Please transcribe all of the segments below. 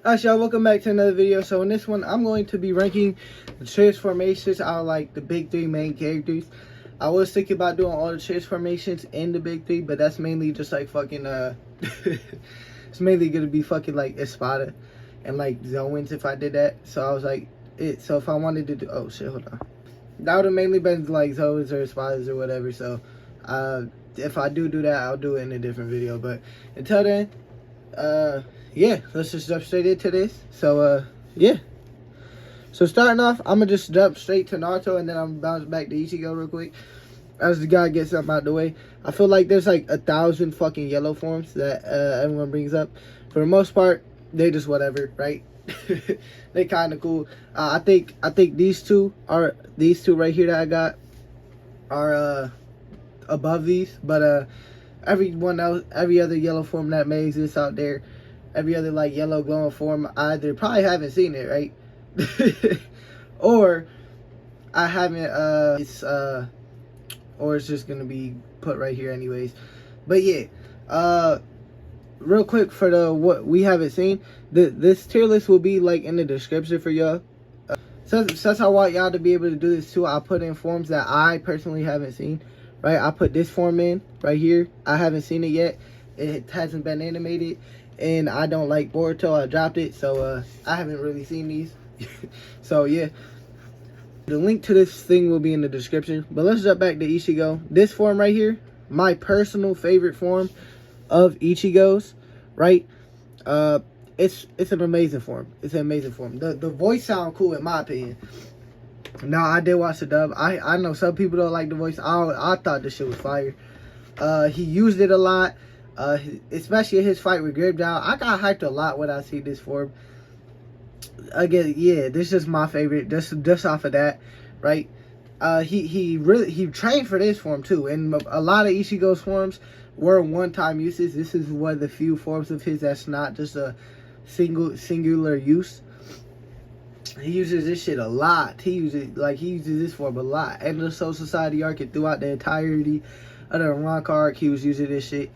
Alright, y'all, welcome back to another video. So in this one, I'm going to be ranking the transformations out of like the big three main characters. I was thinking about doing all the transformations in the big three, but that's mainly just like fucking it's mainly gonna be fucking like Espada and like Zoans if I did that. So I was like, so if I wanted to do, oh shit, hold on, that would have mainly been like Zoans or Espadas or whatever. So if I do that, I'll do it in a different video. But until then, yeah, let's just jump straight into this. So yeah, so starting off, I'm gonna just jump straight to Naruto, and then I'm bounce back to Ichigo real quick as the guy gets something out the way. I feel like there's like 1,000 fucking yellow forms that everyone brings up. For the most part, they just whatever, right? They kind of cool. I think these two right here that I got are above these, but everyone else, every other yellow form that may exist out there, every other like yellow glowing form, I either probably haven't seen it, right? Or I haven't or it's just gonna be put right here anyways. But yeah, real quick for the what we haven't seen, this tier list will be like in the description for y'all. Since I want y'all to be able to do this too, I put in forms that I personally haven't seen, right? I put this form in right here. I haven't seen it yet. It hasn't been animated, and I don't like Boruto. I dropped it, so I haven't really seen these. So yeah, the link to this thing will be in the description. But let's jump back to Ichigo. This form right here, my personal favorite form of Ichigo's, right? It's an amazing form. It's an amazing form. The voice sound cool in my opinion. Now I did watch the dub. I know some people don't like the voice. I thought this shit was fire. He used it a lot, especially his fight with Grimjow. I got hyped a lot when I see this form. Again, yeah, this is just my favorite. Just off of that, right? He trained for this form too, and a lot of Ichigo's forms were one-time uses. This is one of the few forms of his that's not just a singular use. He uses this shit a lot. He uses this form a lot. And the Soul Society arc, and throughout the entirety of the Rank arc, he was using this shit.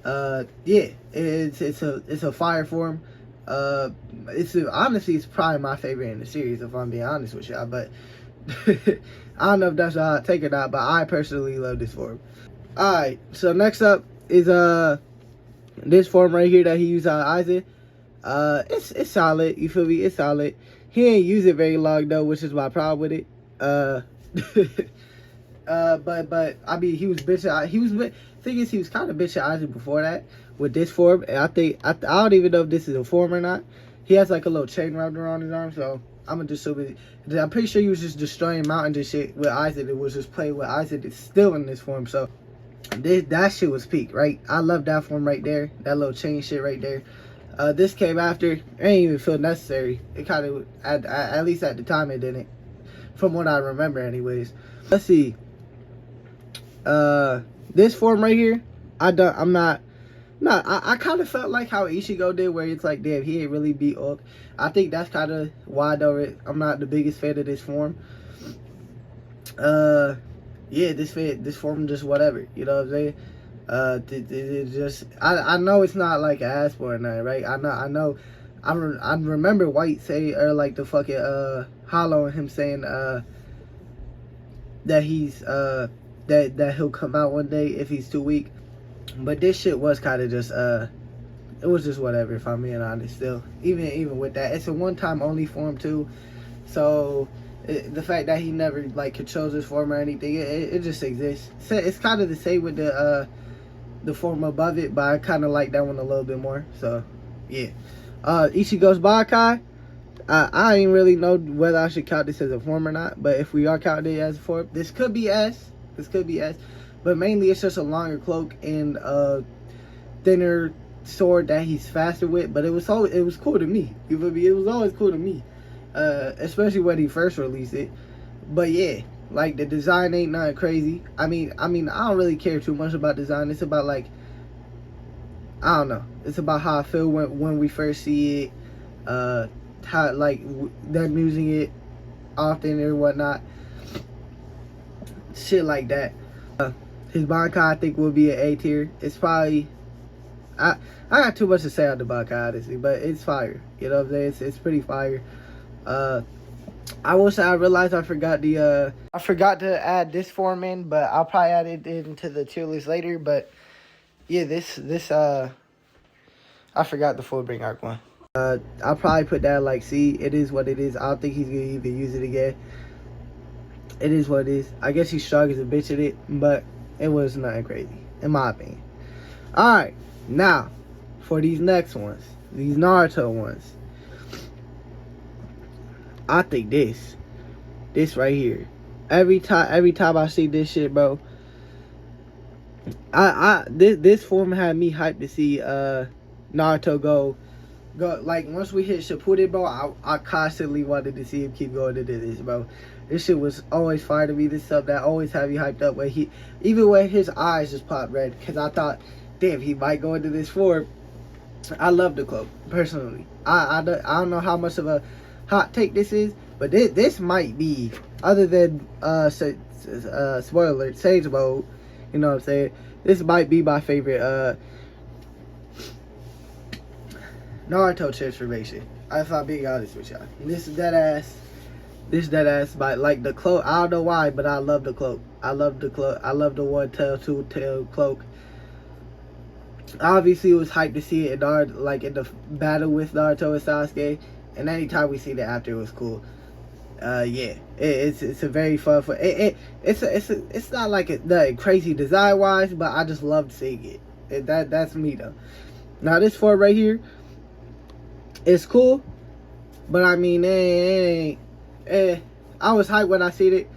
Yeah, it's a fire form. Honestly, it's probably my favorite in the series, if I'm being honest with y'all. But I don't know if that's how I take it or not, but I personally love this form. Alright, so next up is this form right here that he used on Aizen. It's solid, you feel me? It's solid. He ain't use it very long though, which is my problem with it. But I mean, he was bitching. Thing is, he was kind of bitching Aizen before that with this form, and I don't even know if this is a form or not. He has like a little chain wrapped around his arm, so I'm gonna just assume it. I'm pretty sure he was just destroying mountains and shit with Aizen. It was just playing with Aizen. It's still in this form, so that shit was peak, right? I love that form right there. That little chain shit right there. This came after. It ain't even feel necessary. It kind of, at least at the time, it didn't. From what I remember, anyways. Let's see. This form right here, I kind of felt like how Ichigo did, where it's like, damn, he ain't really beat Ulk. I think that's kind of why though I'm not the biggest fan of this form. Yeah, this form just whatever, you know what I'm saying? It just, I know it's not like an ass for or nothing, right? I remember White say, or like the fucking Hollow and him saying that he's that he'll come out one day if he's too weak. But this shit was kind of just it was just whatever, if I'm being honest. Still, even with that, it's a one-time only form too, so the fact that he never like controls his form or anything, it just exists. So it's kind of the same with the form above it, but I kind of like that one a little bit more. So yeah, Ichigo's Bankai, I ain't really know whether I should count this as a form or not, but if we are counting it as a form, this could be S, but mainly it's just a longer cloak and a thinner sword that he's faster with. But it was cool to me, you feel me? It was always cool to me, especially when he first released it. But yeah, like the design ain't nothing crazy. I mean I don't really care too much about design. It's about like, I don't know, it's about how I feel when we first see it, how like them using it often or whatnot, shit like that. His Bankai I think will be an A tier. It's probably, I got too much to say on the manga, honestly, but it's fire. You know what I'm saying? It's pretty fire. I will say I realized I forgot to add this form in, but I'll probably add it into the tier list later. But yeah, this I forgot the Fullbring arc one. I'll probably put that like C. It is what it is. I don't think he's gonna even use it again. It is what it is. I guess he's strong as a bitch at it, but it was nothing crazy, in my opinion. Alright, now, for these next ones, these Naruto ones, I think this right here, every time I see this shit, bro, this form had me hyped to see Naruto go like once we hit Shippuden, bro. I constantly wanted to see him keep going into this, bro. This shit was always fire to me. This stuff that always had me hyped up. Even when his eyes just popped red, because I thought, damn, he might go into this form. I love the cloak personally. I don't know how much of a hot take this is, but this might be, other than spoiler alert, Sage Mode. You know what I'm saying? This might be my favorite Naruto transformation. If I'm being honest with y'all, this is dead ass. But like the cloak, I don't know why, but I love the cloak. I love the cloak. I love the one tail, two tail cloak. Obviously, it was hyped to see it in Naruto, like in the battle with Naruto and Sauske, and anytime we see that after, it was cool. Yeah, it's a very fun. It's not like nothing crazy design wise, but I just loved seeing it. That's me though. Now this form right here, it's cool, but I mean, I was hyped when I seen it,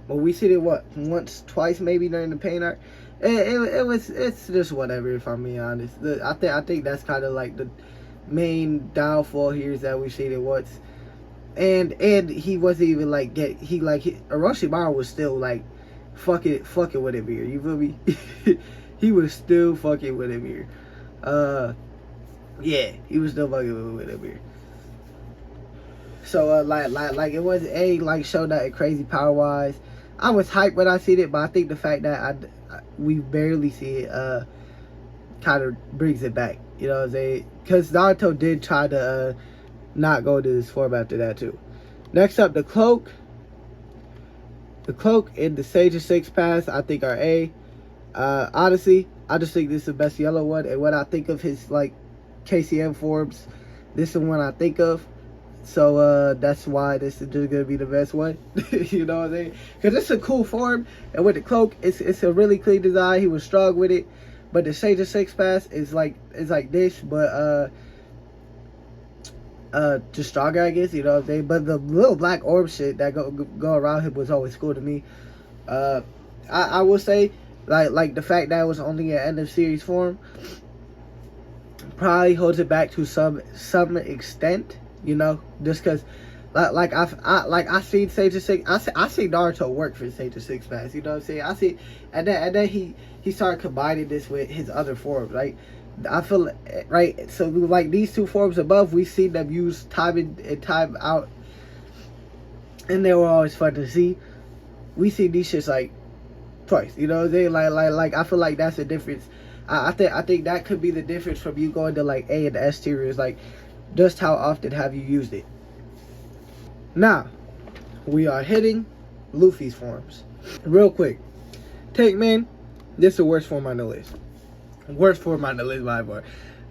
but we seen it once, twice maybe during the paint arc. It's just whatever, if I'm being honest. I think that's kind of like the main downfall here, is that we've seen it once, and he wasn't even like Orochimaru was still like fucking with him here. You feel me? He was still fucking with him here. Yeah, he was still fucking with him here. So like it wasn't like show that crazy power wise. I was hyped when I seen it, but I think the fact that we barely see it kind of brings it back. You know what I'm saying? Because Naruto did try to not go to this form after that too. Next up, the cloak. The cloak and the Sage of Six Paths, I think, are A. Honestly, I just think this is the best yellow one. And when I think of his like KCM forms, this is the one I think of. So that's why this is just gonna be the best one. You know what I'm saying? Because it's a cool form, and with the cloak, it's a really clean design. He was strong with it, but the Sage of Six Paths is like this, but just stronger, I guess. You know what I'm saying? But the little black orb shit that go around him was always cool to me. I will say like the fact that it was only an end of series form probably holds it back to some extent. You know, just because, I seen Sage of Six. I see Naruto work for Sage of Six Paths. You know what I'm saying? I see, and then he started combining this with his other forms. Right? I feel right. So like these two forms above, we see them use time in and time out, and they were always fun to see. We see these shits like twice. You know what I'm saying? Like I feel like that's the difference. I think that could be the difference from you going to like A and the S tier, is like, just how often have you used it? Now, we are hitting Luffy's forms. Real quick. Take Man, this is the worst form on the list. Worst form on the list by far.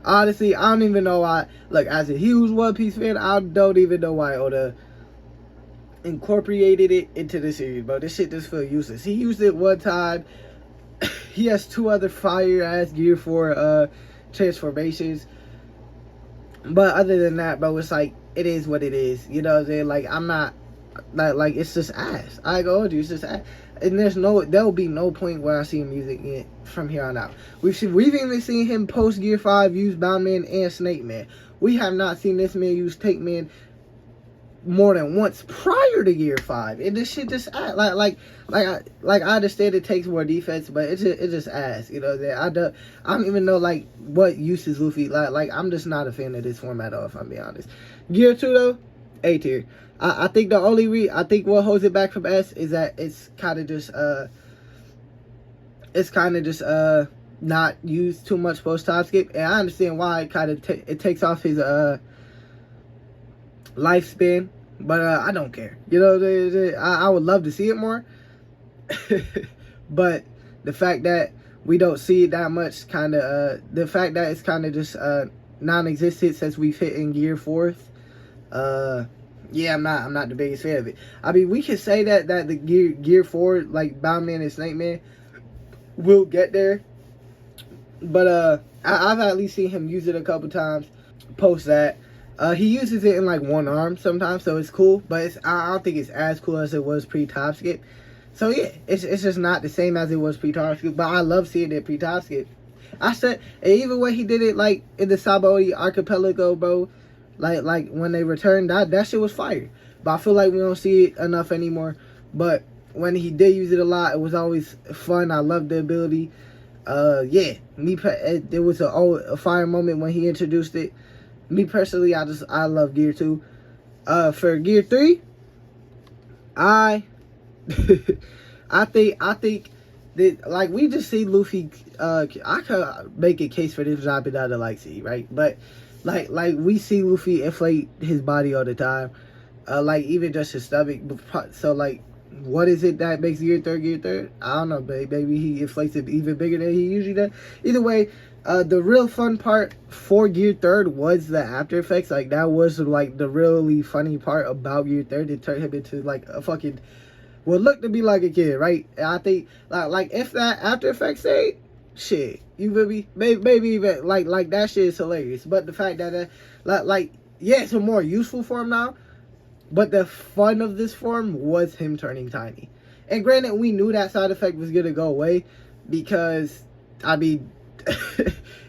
Honestly, I don't even know why. Like, as a huge One Piece fan, I don't even know why Oda incorporated it into the series, bro. This shit just feels useless. He used it one time. He has two other fire-ass Gear 4 transformations. But other than that, bro, it's like, it is what it is. You know what I'm saying? Like, I'm not, like it's just ass. I go to you, it's just ass. And there'll be no point where I see him using it from here on out. We've even seen him post Gear 5 use Bound Man and Snake Man. We have not seen this man use Take Man more than once prior to Gear 5. And this shit just ass. Like I understand it takes more defense, but it's just ass. You know what I'm saying? I don't even know like what uses Luffy. Like I'm just not a fan of this form at all, if I'm being honest. Gear 2 though, A tier. I think the only I think what holds it back from S is that it's kind of just not use too much post time skip, and I understand why it kind of it takes off his lifespan, but I don't care. You know, I would love to see it more, but the fact that we don't see it that much, kind of the fact that it's kind of just non-existent since we've hit in Gear 4th. Yeah, I'm not the biggest fan of it. I mean, we could say that the Gear 4, like Boundman and Snake Man, will get there, but I've at least seen him use it a couple times. Post that. He uses it in like one arm sometimes, so it's cool, but I don't think it's as cool as it was pre-top skip. So yeah, it's just not the same as it was pre-top skip, but I love seeing it pre-top skip. I said, and even when he did it like in the Sabaody Archipelago, bro, like when they returned, that shit was fire. But I feel like we don't see it enough anymore. But when he did use it a lot, it was always fun. I loved the ability. Yeah, it was a fire moment when he introduced it. Me personally, I love Gear 2. For Gear 3, I think that, like, we just see Luffy. I could make a case for this dropping out of like C, right? But like we see Luffy inflate his body all the time, like even just his stomach. So like, what is it that makes Gear 3? I don't know, babe. Maybe he inflates it even bigger than he usually does. Either way, the real fun part for Gear 3 was the after effects. Like, that was like the really funny part about Gear 3. It turned him into like a fucking, well, look to be like a kid, right? And I think like if that after effects stayed, shit, you feel me? Maybe even like that shit is hilarious. But the fact that like yeah, it's a more useful form now. But the fun of this form was him turning tiny. And granted, we knew that side effect was gonna go away, because I mean,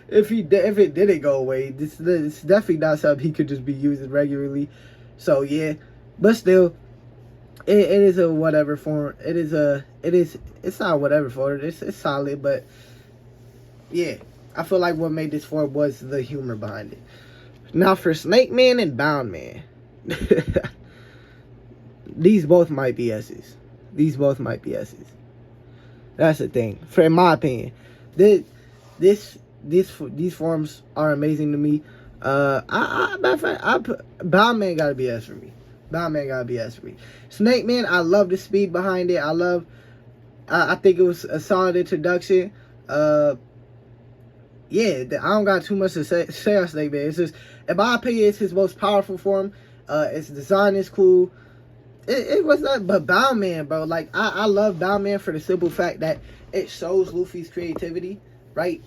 if it didn't go away, this definitely not something he could just be using regularly. So yeah, but still, it is a whatever form. It's not whatever form. It's solid, but yeah, I feel like what made this form was the humor behind it. Now for Snake Man and Bound Man. These both might be S's. That's the thing. In my opinion, these forms are amazing to me. Matter of fact, Bound Man gotta be S for me. Snake Man, I love the speed behind it. I think it was a solid introduction. Yeah, I don't got too much to say on Snake Man. It's just, in my opinion, it's his most powerful form. Its design is cool. It was not, but Bound Man, bro. Like, I love Bound Man for the simple fact that it shows Luffy's creativity, right?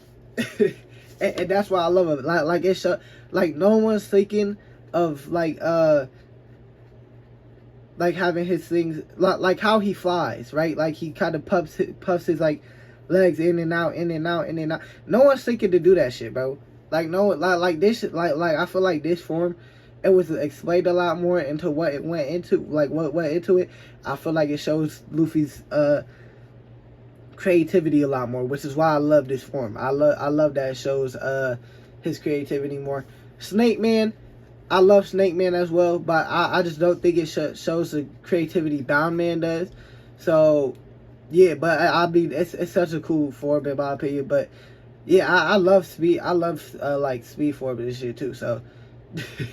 and that's why I love it. Like it show, like no one's thinking of like having his things like how he flies, right? Like he kind of puffs his like legs in and out. No one's thinking to do that shit, bro. Like no, like this, like I feel like this form, it was explained a lot more into what it went into, like what went into it. I feel like it shows Luffy's creativity a lot more, which is why I love this form. I love that it shows his creativity more. Snake Man, I love Snake Man as well, but I just don't think it shows the creativity Bound Man does. So yeah, but I mean, it's such a cool form in my opinion. But yeah, I love speed. I love like speed form and this shit too. So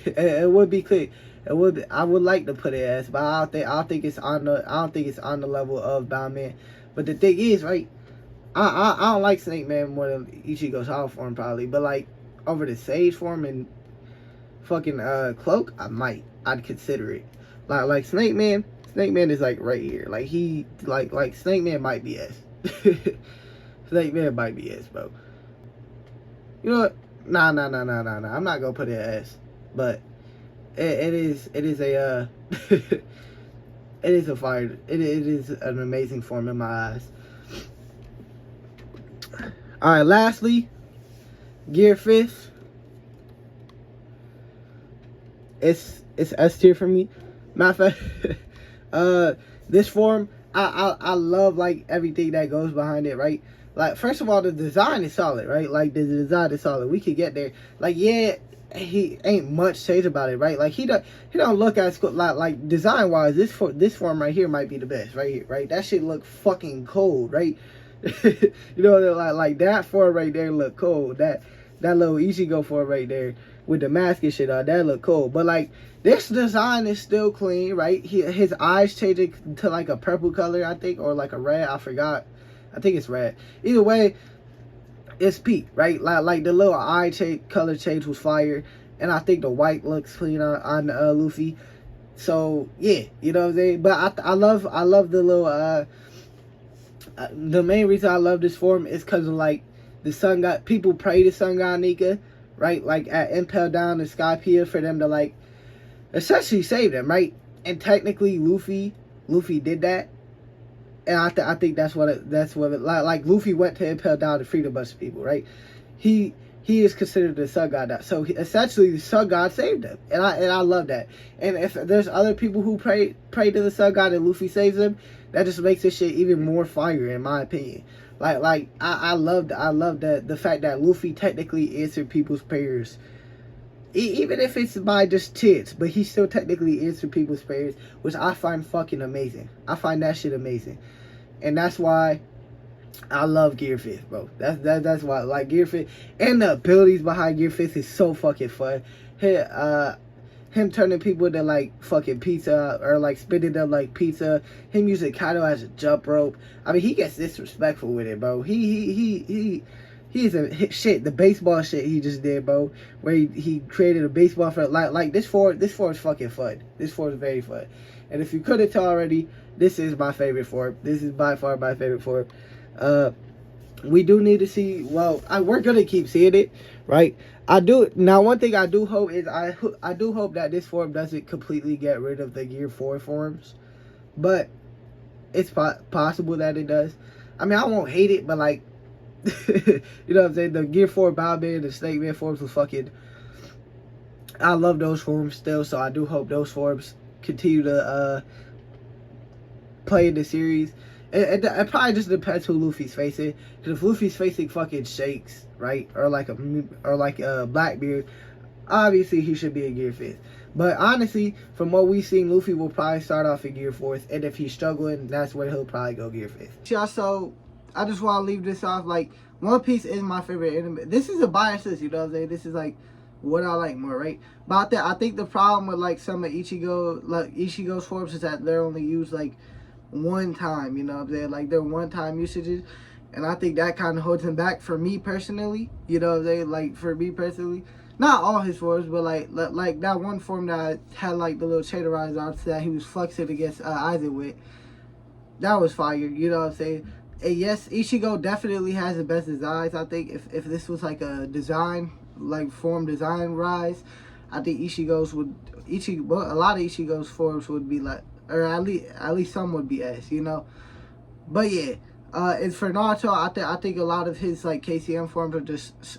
it would be clear. I would like to put it as, but I don't think it's on the level of Bound Man. But the thing is, right, I don't like Snake Man more than Ichigo's Hollow form probably, but like over the Sage form and fucking Cloak, I'd consider it. Like Snake Man is like right here. Like he like Snake Man might be S. Snake Man might be S, bro. You know what? Nah. I'm not gonna put it as S, but it is a it is a fire. It is an amazing form in my eyes. All right, lastly, Gear 5th. It's S tier for me. Matter of fact, this form, I love like everything that goes behind it, right? Like, first of all, the design is solid, right? Like, the design is solid. We could get there. Like, yeah, he ain't much change about it, right? Like, he don't look as cool. Like design wise, this form right here might be the best, right here, right? That shit look fucking cold, right? You know, like that form right there look cool. That little Ichigo form right there with the mask and shit on, that look cool. But like this design is still clean, right? His eyes changing to like a purple color, I think, or like a red. I forgot. I think it's red. Either way, it's peak, right? Like the little eye color change was fire, and I think the white looks clean on Luffy. So yeah, you know what I'm saying. But I love the little the main reason I love this form is because of like the sun god. People pray to Sun God Nika, right? Like at Impel Down the Skypiea for them to like essentially save them, right? And technically Luffy did that. And I think that's what like Luffy went to Impel Down to free a bunch of people, right? He is considered the Sun God now. So essentially the Sun God saved him. And I love that. And if there's other people who pray to the Sun God and Luffy saves them, that just makes this shit even more fire in my opinion. Like I love the fact that Luffy technically answered people's prayers. Even if it's by just chance, but he still technically answered people's prayers, which I find fucking amazing. I find that shit amazing. And that's why I love Gear Fifth, bro. That's why I like Gear Fifth. And the abilities behind Gear Fifth is so fucking fun. Him turning people into like fucking pizza, or like spinning them like pizza. Him using Kaido as a jump rope. I mean, he gets disrespectful with it, bro. He's a shit. The baseball shit he just did, bro, where he created a baseball for like this form is fucking fun. This form is very fun. And if you couldn't tell already, this is my favorite form. This is by far my favorite form. We do need to see. Well, we're gonna keep seeing it, right? I do. Now, one thing I do hope is I do hope that this form doesn't completely get rid of the Gear 4 forms, but it's possible that it does. I mean, I won't hate it, but like, you know what I'm saying? The Gear 4 Bowman, the Snake Man forms was fucking. I love those forms still, so I do hope those forms continue to play in the series. It probably just depends who Luffy's facing. Because if Luffy's facing fucking Shakes, right, or like a Blackbeard, obviously he should be in Gear 5th. But honestly, from what we've seen, Luffy will probably start off in Gear 4th, and if he's struggling, that's where he'll probably go Gear 5th. Yeah, so I just want to leave this off. Like, One Piece is my favorite anime. This is a bias list, you know what I'm saying? This is like what I like more, right? But I think the problem with like some of Ichigo's forms is that they're only used like one time, you know what I'm saying? Like they're one-time usages, and I think that kind of holds him back for me personally, you know what I'm saying? Like for me personally, not all his forms, but like that one form that had like the little Cheddarized arts that he was flexing against Isaac with, that was fire, you know what I'm saying? And yes, Ichigo definitely has the best designs. I think if this was like a design, like form design rise, I think a lot of Ichigo's forms would be like, or at least some would be S, you know. But yeah, and for Naruto, I think a lot of his like KCM forms are just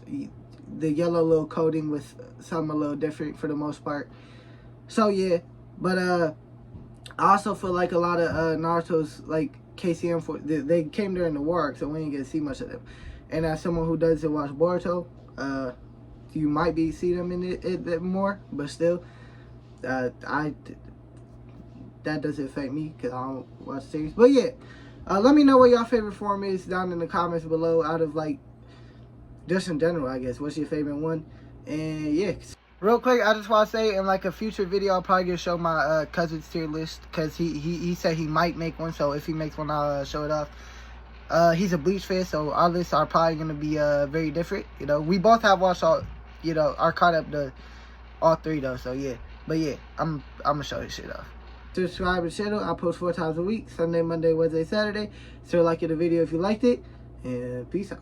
the yellow little coating with some a little different for the most part. So yeah, but I also feel like a lot of Naruto's like KCM for they came during the war arc, so we didn't get to see much of them. And as someone who doesn't watch Boruto, you might be see them in it more, but still, that doesn't affect me because I don't watch the series. But yeah, let me know what your favorite form is down in the comments below. Out of like, just in general, I guess. What's your favorite one? And yeah. Real quick, I just want to say in like a future video, I'll probably just show my cousin's tier list because he said he might make one. So if he makes one, I'll show it off. He's a Bleach fan, so our lists are probably gonna be very different. You know, we both have watched all, you know, are caught up to all three though. So yeah, but yeah, I'm gonna show this shit off. Subscribe to the channel. I post 4 times a week: Sunday, Monday, Wednesday, Saturday. So like the video if you liked it, and peace out.